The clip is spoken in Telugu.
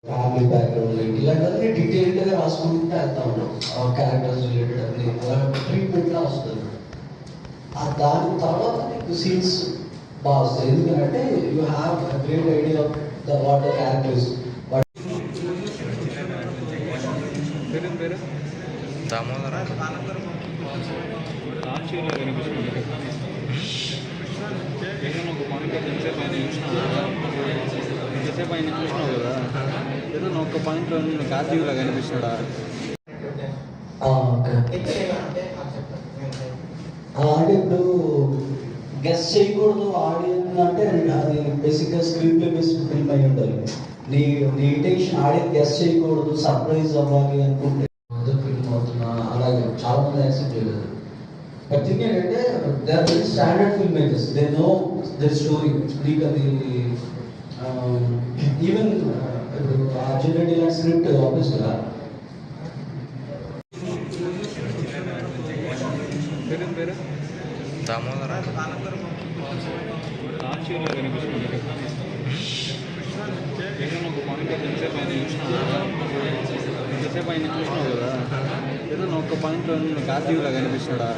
ఫ్యామిలీ బ్యాక్గ్రౌండ్ ఏంటి ఇలాంటివన్నీ డీటెయిల్డ్గా రాసుకుంటూ వెళ్తా ఉన్నాం. క్యారెక్టర్స్ రిలేటెడ్ అన్ని అలా ట్రీట్మెంట్లా వస్తుంది. దాని తర్వాత నీకు సీన్స్ బాగా వస్తాయి. ఎందుకంటే you have great idea of the what the characters. ఎంతసేపు ఆయన చూసినావు కదా, ఏదైనా ఒక్క పాయింట్లో కార్తీక్లా కనిపిస్తున్నాడా? అంటే ఇప్పుడు గెస్ట్ చేయకూడదు ఆడియన్స్ అంటే అది బేసిక్గా స్క్రీన్ ప్లే బేస్డ్ ఫిల్మ్ అయి ఉండాలి. నీ నీ ఇంటెన్షన్ ఆడియన్స్ గెస్ట్ చేయకూడదు, సర్ప్రైజ్ అవ్వాలి అనుకుంటే అదర్ ఫిల్మ్ అవుతున్నా అలాగే చాలా మంది యాక్సెప్ట్ చేయలేదు. బట్ థింగ్ ఏంటంటే they are very standard film makers, they know their story. నీకు అది ఈవెన్ ఇప్పుడు అర్జున్ రెడ్డి లాంటి స్క్రిప్ట్ ఆఫీస్ కదా, ఎంతసేపు ఆయన చూసినావు కదా, ఏదైనా ఒక్క పాయింట్లో కార్తీక్లా కనిపిస్తున్నాడా?